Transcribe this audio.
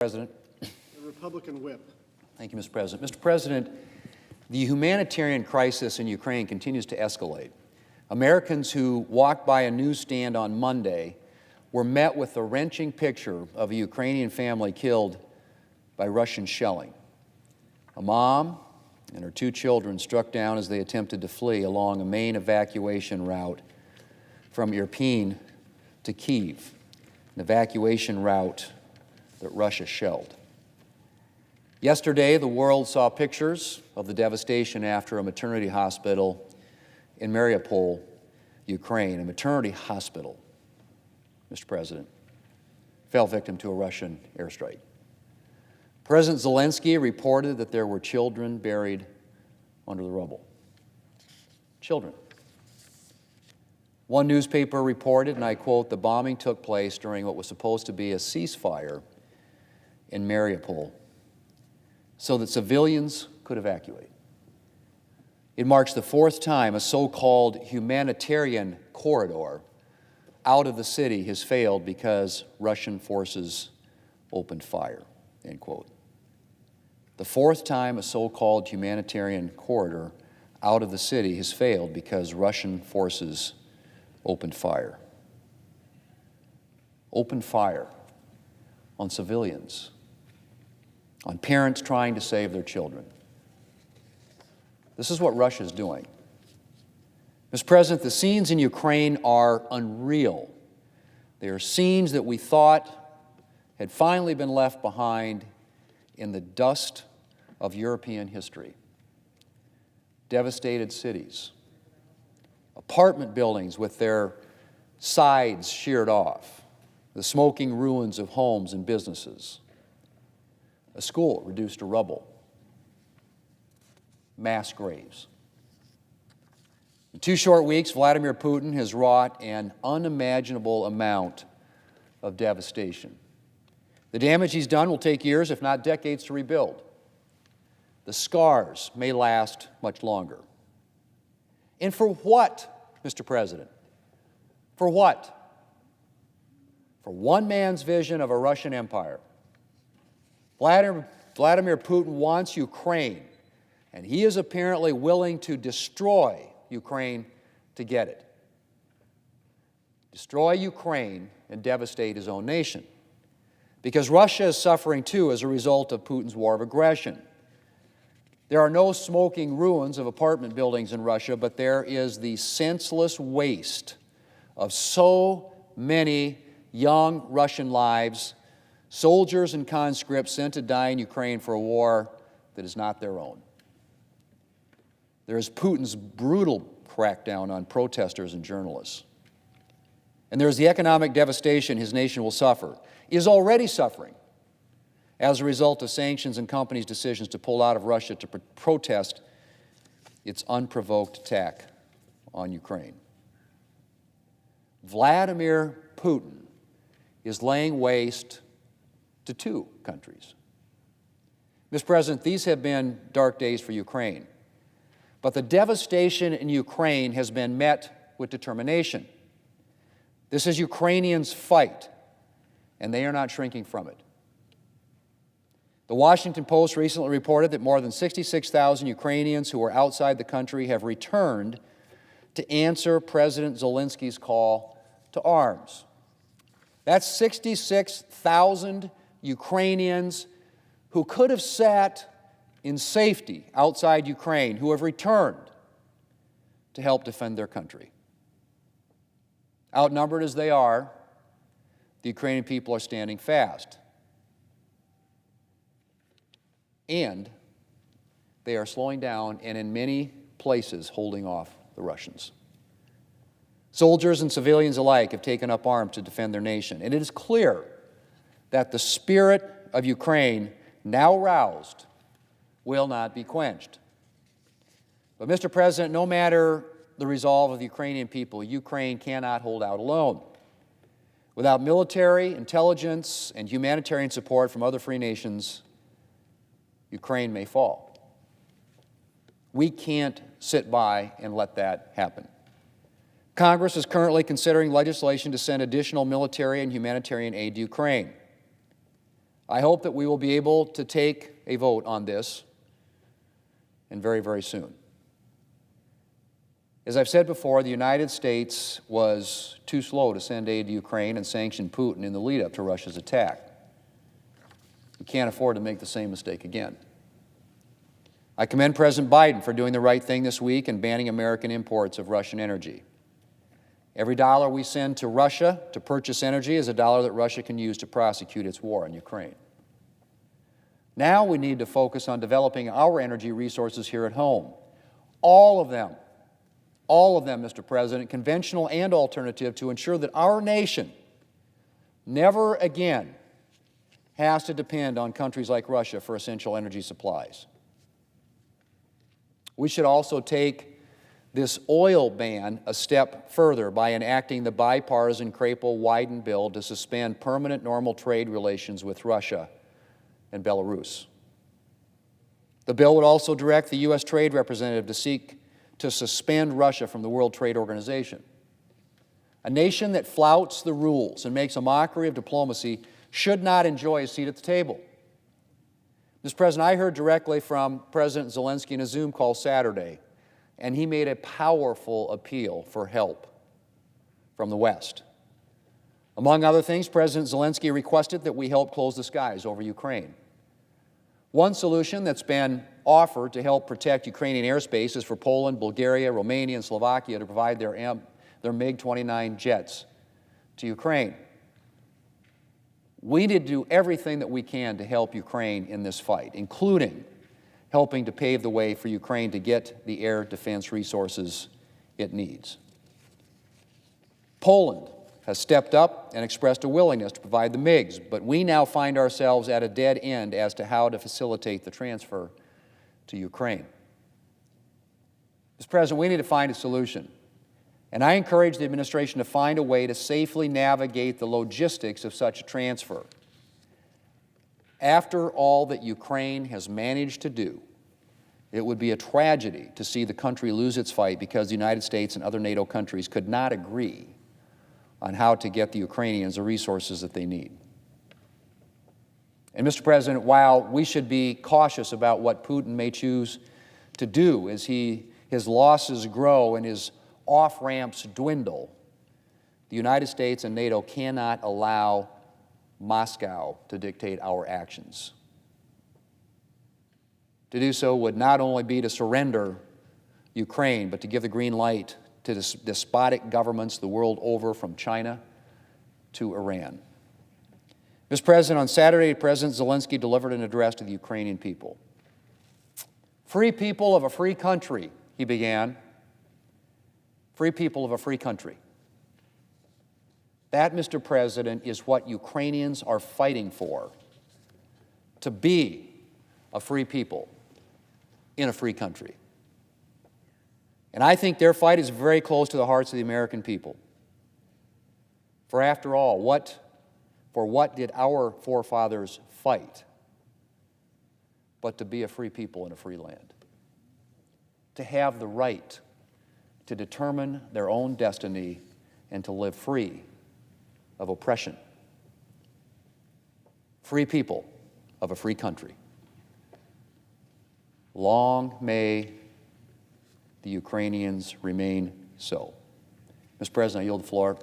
President. The Republican whip. Thank you, Mr. President. Mr. President, the humanitarian crisis in Ukraine continues to escalate. Americans who walked by a newsstand on Monday were met with the wrenching picture of a Ukrainian family killed by Russian shelling. A mom and her two children struck down as they attempted to flee along a main evacuation route from Irpin to Kyiv, an evacuation route that Russia shelled. Yesterday, the world saw pictures of the devastation after a maternity hospital in Mariupol, Ukraine. A maternity hospital, Mr. President, fell victim to a Russian airstrike. President Zelensky reported that there were children buried under the rubble. Children. One newspaper reported, and I quote, "The bombing took place during what was supposed to be a ceasefire in Mariupol so that civilians could evacuate." It marks the fourth time a so-called humanitarian corridor out of the city has failed because Russian forces opened fire, end quote. The fourth time a so-called humanitarian corridor out of the city has failed because Russian forces opened fire. Opened fire on civilians, on parents trying to save their children. This is what Russia is doing. Mr. President, the scenes in Ukraine are unreal. They are scenes that we thought had finally been left behind in the dust of European history. Devastated cities, apartment buildings with their sides sheared off, the smoking ruins of homes and businesses, a school reduced to rubble, mass graves. In 2 short weeks, Vladimir Putin has wrought an unimaginable amount of devastation. The damage he's done will take years, if not decades, to rebuild. The scars may last much longer. And for what, Mr. President? For what? For one man's vision of a Russian empire. Vladimir Putin wants Ukraine, and he is apparently willing to destroy Ukraine to get it. Destroy Ukraine and devastate his own nation. Because Russia is suffering too as a result of Putin's war of aggression. There are no smoking ruins of apartment buildings in Russia, but there is the senseless waste of so many young Russian lives, soldiers and conscripts sent to die in Ukraine for a war that is not their own. There is Putin's brutal crackdown on protesters and journalists. And there is the economic devastation his nation will suffer, is already suffering, as a result of sanctions and companies' decisions to pull out of Russia to protest its unprovoked attack on Ukraine. Vladimir Putin is laying waste to 2 countries. Mr. President, these have been dark days for Ukraine, but the devastation in Ukraine has been met with determination. This is Ukrainians' fight, and they are not shrinking from it. The Washington Post recently reported that more than 66,000 Ukrainians who are outside the country have returned to answer President Zelensky's call to arms. That's 66,000 Ukrainians who could have sat in safety outside Ukraine, who have returned to help defend their country. Outnumbered as they are, the Ukrainian people are standing fast. And they are slowing down and in many places holding off the Russians. Soldiers and civilians alike have taken up arms to defend their nation. And it is clear that the spirit of Ukraine, now roused, will not be quenched. But, Mr. President, no matter the resolve of the Ukrainian people, Ukraine cannot hold out alone. Without military, intelligence, and humanitarian support from other free nations, Ukraine may fall. We can't sit by and let that happen. Congress is currently considering legislation to send additional military and humanitarian aid to Ukraine. I hope that we will be able to take a vote on this, and very, very soon. As I've said before, the United States was too slow to send aid to Ukraine and sanction Putin in the lead-up to Russia's attack. We can't afford to make the same mistake again. I commend President Biden for doing the right thing this week and banning American imports of Russian energy. Every dollar we send to Russia to purchase energy is a dollar that Russia can use to prosecute its war in Ukraine. Now we need to focus on developing our energy resources here at home. All of them, Mr. President, conventional and alternative, to ensure that our nation never again has to depend on countries like Russia for essential energy supplies. We should also take this oil ban a step further by enacting the bipartisan Crapo-Wyden bill to suspend permanent normal trade relations with Russia and Belarus. The bill would also direct the U.S. Trade Representative to seek to suspend Russia from the World Trade Organization. A nation that flouts the rules and makes a mockery of diplomacy should not enjoy a seat at the table. Mr. President, I heard directly from President Zelensky in a Zoom call Saturday, and he made a powerful appeal for help from the West. Among other things, President Zelensky requested that we help close the skies over Ukraine. One solution that's been offered to help protect Ukrainian airspace is for Poland, Bulgaria, Romania, and Slovakia to provide their MiG-29 jets to Ukraine. We need to do everything that we can to help Ukraine in this fight, including helping to pave the way for Ukraine to get the air defense resources it needs. Poland has stepped up and expressed a willingness to provide the MiGs, but we now find ourselves at a dead end as to how to facilitate the transfer to Ukraine. Mr. President, we need to find a solution, and I encourage the administration to find a way to safely navigate the logistics of such a transfer. After all that Ukraine has managed to do, it would be a tragedy to see the country lose its fight because the United States and other NATO countries could not agree on how to get the Ukrainians the resources that they need. And Mr. President, while we should be cautious about what Putin may choose to do as his losses grow and his off-ramps dwindle, the United States and NATO cannot allow Moscow to dictate our actions. To do so would not only be to surrender Ukraine, but to give the green light to despotic governments the world over, from China to Iran. Mr. President, on Saturday, President Zelensky delivered an address to the Ukrainian people. Free people of a free country, he began. Free people of a free country. That, Mr. President, is what Ukrainians are fighting for, to be a free people in a free country. And I think their fight is very close to the hearts of the American people. For after all, for what did our forefathers fight but to be a free people in a free land? To have the right to determine their own destiny and to live free of oppression. Free people of a free country. Long may the Ukrainians remain so. Mr. President, I yield the floor.